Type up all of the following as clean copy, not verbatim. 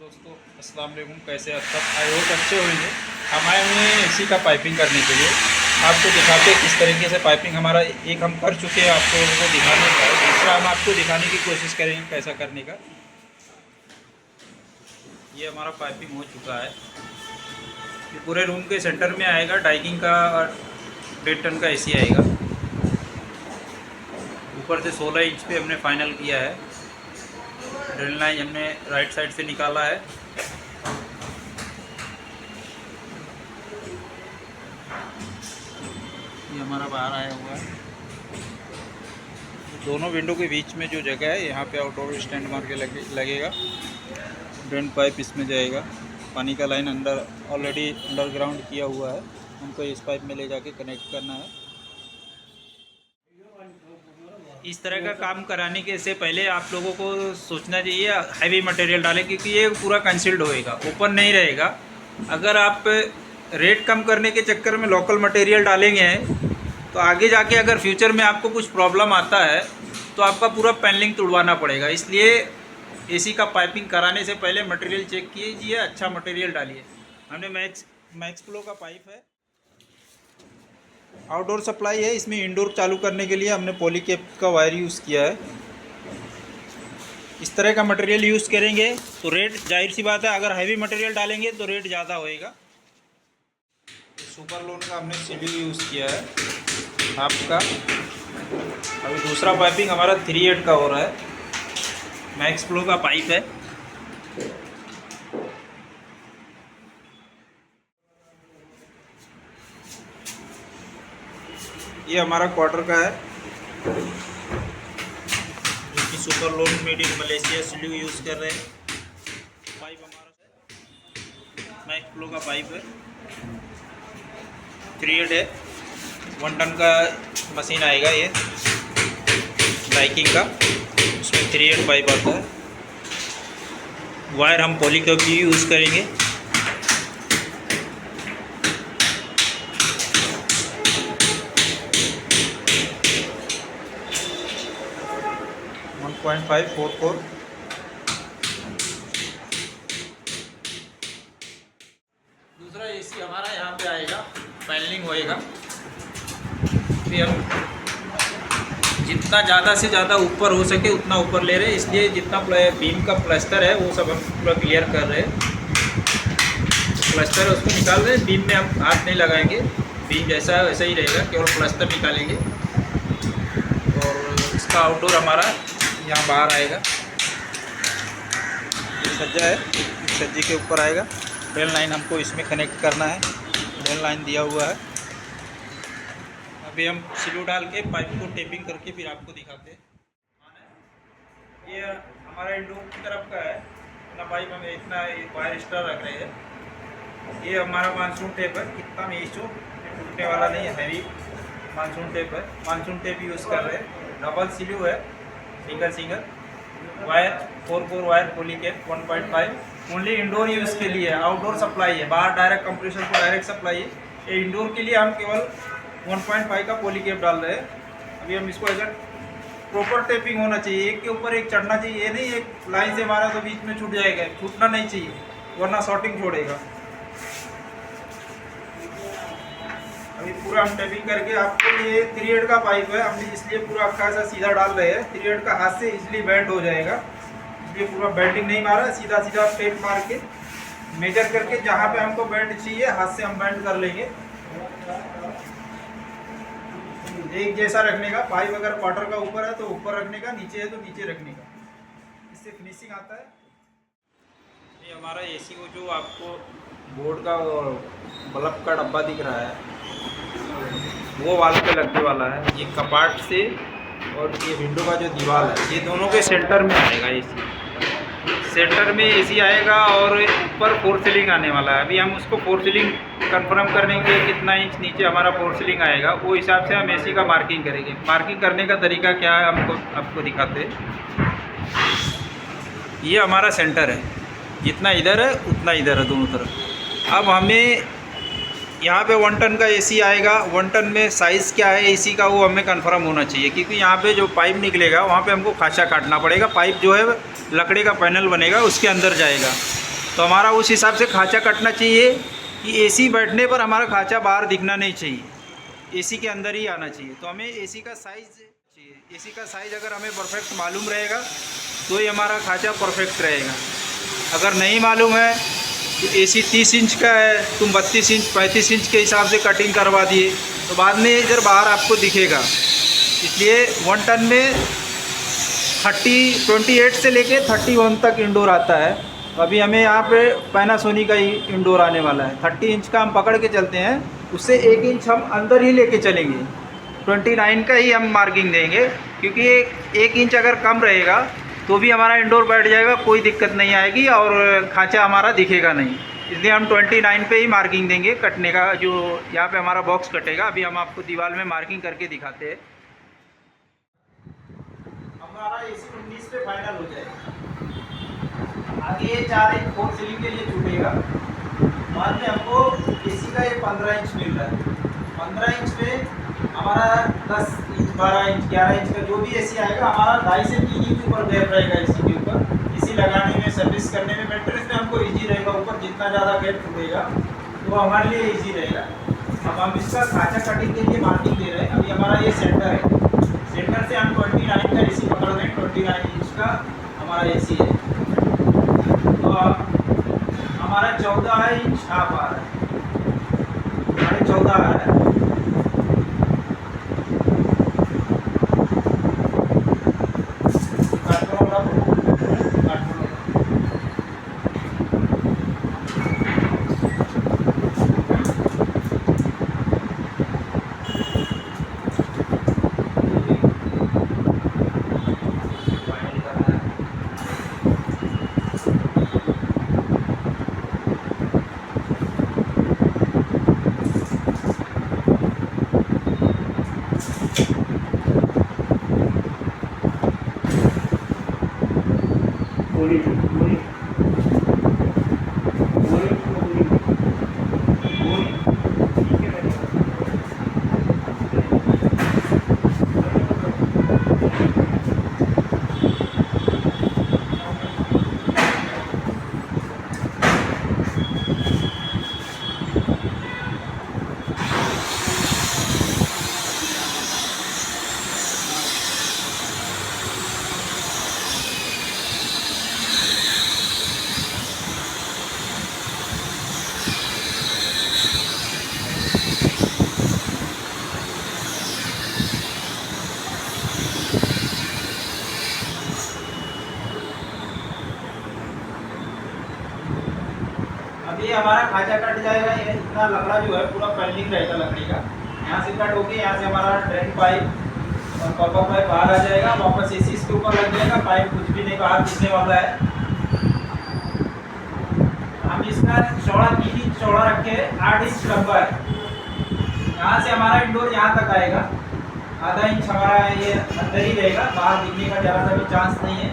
दोस्तों, अस्सलाम वालेकुम। कैसे आप सब? आई होप अच्छे होंगे। हम आए हुए हैं एसी का पाइपिंग करने के लिए। आपको दिखाते हैं किस तरीके से पाइपिंग हमारा एक हम कर चुके हैं, आपको लोगों को दिखाने का है। दूसरा हम आपको दिखाने की कोशिश करेंगे कैसा करने का। ये हमारा पाइपिंग हो चुका है। ये पूरे रूम के सेंटर में आएगा। डाइकिंग का 1.5 टन का एसी आएगा। ऊपर से 16 इंच पे हमने फाइनल किया है। ड्रिल लाइन हमने राइट साइड से निकाला है। ये हमारा बाहर आया हुआ है। दोनों विंडो के बीच में जो जगह है, यहाँ पे आउटडोर स्टैंड मार के लगेगा। ड्रेन पाइप इसमें जाएगा। पानी का लाइन अंदर ऑलरेडी अंडरग्राउंड किया हुआ है। हमको इस पाइप में ले जाके कनेक्ट करना है। इस तरह का काम कराने के से पहले आप लोगों को सोचना चाहिए हैवी मटेरियल डालें, क्योंकि ये पूरा कंसील्ड होएगा, ओपन नहीं रहेगा। अगर आप रेट कम करने के चक्कर में लोकल मटेरियल डालेंगे तो आगे जाके अगर फ्यूचर में आपको कुछ प्रॉब्लम आता है तो आपका पूरा पैनलिंग तुड़वाना पड़ेगा। इसलिए एसी का पाइपिंग कराने से पहले मटेरियल चेक कीजिए, अच्छा मटेरियल डालिए। हमने मैक्स फ्लो का पाइप है, आउटडोर सप्लाई है। इसमें इंडोर चालू करने के लिए हमने पॉलीकेप का वायर यूज़ किया है। इस तरह का मटेरियल यूज़ करेंगे तो रेट जाहिर सी बात है, अगर हैवी मटेरियल डालेंगे तो रेट ज़्यादा होएगा। सुपर लोन का हमने सीलिंग यूज़ किया है आपका। अभी दूसरा पाइपिंग हमारा 3/8 का हो रहा है। मैक्स फ्लो का पाइप है। ये हमारा क्वार्टर का है, जो कि super loan made in Malaysia ceiling use कर रहे हैं। पाइप हमारा मैक्स फ्लो का पाइप है, 3/8 है। 1 टन का मशीन आएगा ये डाइकिंग का। उसमें 3/8 पाइप आता है। वायर हम पॉलीकैप भी यूज़ करेंगे। .544। दूसरा एसी हमारा यहाँ पे आएगा, पैनलिंग होएगा। फिर हम जितना ज़्यादा से ज़्यादा ऊपर हो सके उतना ऊपर ले रहे हैं, इसलिए जितना बीम का प्लास्टर है वो सब हम पूरा क्लियर कर रहे हैं। प्लास्टर है उसको निकाल रहे हैं। बीम में हम हाथ नहीं लगाएंगे, बीम जैसा है वैसा ही रहेगा, केवल प्लास्टर निकालेंगे। और इसका आउटडोर हमारा यहाँ बाहर आएगा। ये सज्जा है, सज्जे के ऊपर आएगा। ड्रेन लाइन हमको इसमें कनेक्ट करना है। ड्रेन लाइन दिया हुआ है। अभी हम सिलू डाल के पाइप को टेपिंग करके फिर आपको दिखाते हैं। ये हमारा इंडोर की तरफ का है। इतना पाइप हम इतना वायर स्टार रख रहे हैं। ये हमारा मानसून टेप है, कितना में इशू टूटने वाला नहीं है, हैवी मानसून टेप है। मानसून टेप यूज़ कर रहे हैं। डबल सिलू है, single wire 4 core wire Polycab 1.5 only indoor use के लिए। आउटडोर सप्लाई है, बाहर डायरेक्ट कंप्रेसर को डायरेक्ट सप्लाई है। ये इंडोर के लिए हम केवल 1.5 का पॉलीकेप डाल रहे हैं। अभी हम इसको ऐसा प्रॉपर टेपिंग होना चाहिए, एक के ऊपर एक चढ़ना चाहिए। ये नहीं एक लाइन से मारा तो बीच में छूट जाएगा, छूटना नहीं चाहिए वरना शॉर्टिंग छोड़ेगा। अभी पूरा हम टेपिंग करके आपको, ये 3/8 का पाइप है, हमने इसलिए पूरा अक्का सा सीधा डाल रहे हैं। 3/8 का हाथ से इजली बेंड हो जाएगा, इसलिए पूरा बेंडिंग नहीं मारा, सीधा सीधा टेप मार के मेजर करके जहाँ पे हमको बेंड चाहिए हाथ से हम बेंड कर लेंगे। एक जैसा रखने का। पाइप अगर क्वार्टर का ऊपर है तो ऊपर रखने का, नीचे है तो नीचे रखने का, इससे फिनिशिंग आता है। ये हमारा एसी को जो आपको बोर्ड का बल्ब का डब्बा दिख रहा है वो वाल पे लगने वाला है। ये कपाट से और ये विंडो का जो दीवार है, ये दोनों के सेंटर में आएगा एसी। सेंटर में एसी आएगा और ऊपर 4 सीलिंग आने वाला है। अभी हम उसको 4 सीलिंग कंफर्म करने के कितना इंच नीचे हमारा 4 सीलिंग आएगा, वो हिसाब से हम एसी का मार्किंग करेंगे। मार्किंग करने का तरीका क्या है आपको दिखाते हैं। ये हमारा सेंटर है, जितना इधर है उतना इधर है, दोनों तरफ। अब हमें यहाँ पे 1 टन का एसी आएगा। 1 टन में साइज़ क्या है एसी का वो हमें कंफर्म होना चाहिए, क्योंकि यहाँ पे जो पाइप निकलेगा वहाँ पे हमको खाचा काटना पड़ेगा। पाइप जो है लकड़ी का पैनल बनेगा, उसके अंदर जाएगा। तो हमारा उस हिसाब से खाँचा कटना चाहिए कि एसी बैठने पर हमारा खाँचा बाहर दिखना नहीं चाहिए, एसी के अंदर ही आना चाहिए। तो हमें एसी का साइज़ चाहिए। एसी का साइज़ अगर हमें परफेक्ट मालूम रहेगा तो ही हमारा खाँचा परफेक्ट रहेगा। अगर नहीं मालूम है तो एसी 30 इंच का है, तुम 32 इंच 35 इंच के हिसाब से कटिंग करवा दिए तो बाद में इधर बाहर आपको दिखेगा। इसलिए 1 टन में 28 से लेके 31 तक इंडोर आता है। तो अभी हमें यहाँ पे पैनासोनिक का ही इंडोर आने वाला है। 30 इंच का हम पकड़ के चलते हैं, उससे 1 इंच हम अंदर ही लेके चलेंगे। 29 का ही हम मार्किंग देंगे, क्योंकि 1 इंच अगर कम रहेगा तो भी हमारा इंडोर बैठ जाएगा, कोई दिक्कत नहीं आएगी और खाँचा हमारा दिखेगा नहीं। इसलिए हम 29 पे ही मार्किंग देंगे कटने का, जो यहाँ पे हमारा बॉक्स कटेगा। अभी हम आपको दीवार में मार्किंग करके दिखाते हैं। हमारा एसी 19 पे फाइनल हो जाएगा। आगे 4 इंच 4 सीलिंग के लिए छूटेगा। बाद में हमको एसी का ये 15 इंच मिल रहा है। 15 इंच पे हमारा 10 इंच 12 इंच 11 इंच का जो भी एसी आएगा, हमारा 2.5 से 3 इंच ऊपर गैप रहेगा एसी के ऊपर। एसी लगाने में, सर्विस करने में, मेंटेनेंस में हमको ईजी रहेगा। ऊपर जितना ज़्यादा गैप छूटेगा तो हमारे लिए ईजी रहेगा। अब हम इसका खाँचा कटिंग के लिए मार्किंग दे रहे हैं। अभी हमारा ये सेंटर है, सेंटर से हम 29 का एसी पकड़ रहे हैं। 29 इंच का हमारा एसी है। तो हमारा 14 इंच हाफ आ रहा है, 14.5 आ रहा है। अभी हमारा खाँचा कट जाएगा। ये इतना लकड़ा जो है पूरा पेंडिंग रहेगा लकड़ी का। यहाँ से कट होके यहाँ से हमारा ड्रेन पाइप और कॉपर पाइप बाहर आ जाएगा, वापस एसी इसके ऊपर लग जाएगा। पाइप कुछ भी नहीं बाहर दिखने वाला है। हम इसका चौड़ा 3 इंच चौड़ा रखे, 8 इंच लंबा है। यहाँ से हमारा इंडोर यहाँ तक आएगा। आधा इंच हमारा ये अंदर ही रहेगा, बाहर दिखने का ज़रा सा भी चांस नहीं है।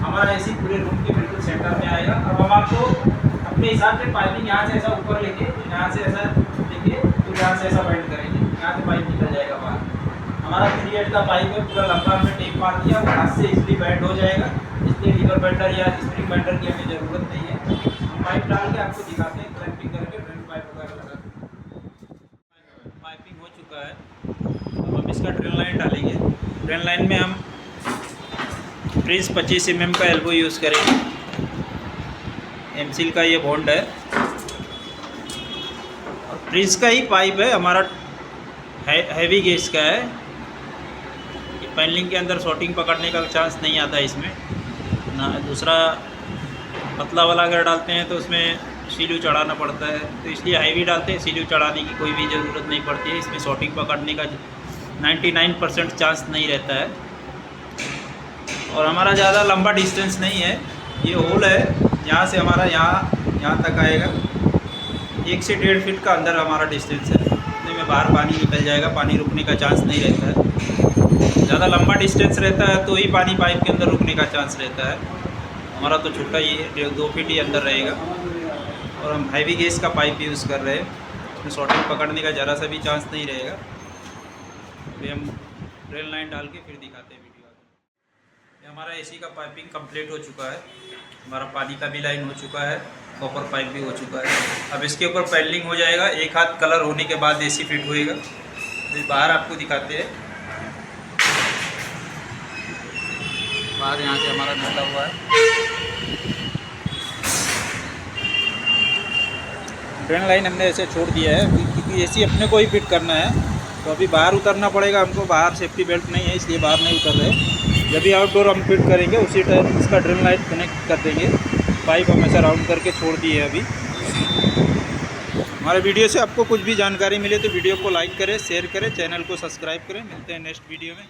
हमारा एसी पूरे रूम के बिल्कुल सेंटर में आएगा। अब हम आपको अपने हिसाब से पाइपिंग यहाँ से ऐसा ऊपर लेके, यहाँ से ऐसा लेके, तो यहाँ से ऐसा बेंड करेंगे, यहाँ से पाइप निकल जाएगा बाहर। हमारा 3/8 का पाइप है, पूरा लंबा में टेप मार दिया, हाथ से इजली बेंड हो जाएगा। इसलिए लीवर बेंडर या स्प्रिंग बेंडर की हमें ज़रूरत नहीं है। हम पाइप डाल के आपको दिखाते हैं, क्लैंपिंग करके ड्रेन पाइप वगैरह लगा। पाइपिंग हो चुका है। अब हम इसका ड्रेन लाइन डालेंगे। ड्रेन लाइन में हम प्रिंस 25 mm का एल्बो यूज़ करेंगे। एमसील का ये बॉन्ड है और प्रिंस का ही पाइप है, हमारा हैवी गेज का है। ये पैनलिंग के अंदर शॉर्टिंग पकड़ने का चांस नहीं आता इसमें ना। दूसरा पतला वाला अगर डालते हैं तो उसमें सीलू चढ़ाना पड़ता है, तो इसलिए हैवी डालते हैं। सीलू चढ़ाने की कोई भी ज़रूरत नहीं पड़ती है। इसमें शॉर्टिंग पकड़ने का 99% चांस नहीं रहता है। और हमारा ज़्यादा लंबा डिस्टेंस नहीं है। ये होल है, यहाँ से हमारा यहाँ तक आएगा। 1 से 1.5 फीट का अंदर हमारा डिस्टेंस है। इतने में बाहर पानी निकल जाएगा, पानी रुकने का चांस नहीं रहता है। ज़्यादा लंबा डिस्टेंस रहता है तो ही पानी पाइप के अंदर रुकने का चांस रहता है। हमारा तो छोटा ही है, 2 फीट ही अंदर रहेगा। और हम हैवी गेज का पाइप यूज़ कर रहे हैं, उसमें शॉर्टिंग पकड़ने का ज़रा सा भी चांस नहीं रहेगा। फिर हम ड्रेन लाइन डाल के फिर दिखाते हैं वीडियो। हमारा एसी का पाइपिंग कंप्लीट हो चुका है। हमारा पानी का भी लाइन हो चुका है। कॉपर पाइप भी हो चुका है। अब इसके ऊपर पैडलिंग हो जाएगा, एक हाथ कलर होने के बाद एसी फिट होएगा। तो बाहर आपको दिखाते हैं, बाहर यहाँ से हमारा निकला हुआ है। ड्रेन लाइन हमने ऐसे छोड़ दिया है क्योंकि एसी अपने को ही फिट करना है। तो अभी बाहर उतरना पड़ेगा हमको, बाहर सेफ्टी बेल्ट नहीं है इसलिए बाहर नहीं उतर रहे। जब भी आउटडोर हम फिट करेंगे उसी टाइम इसका ड्रेन लाइन कनेक्ट कर देंगे। पाइप हम ऐसा राउंड करके छोड़ दिए अभी। हमारे वीडियो से आपको कुछ भी जानकारी मिले तो वीडियो को लाइक करें, शेयर करें, चैनल को सब्सक्राइब करें। मिलते हैं नेक्स्ट वीडियो में।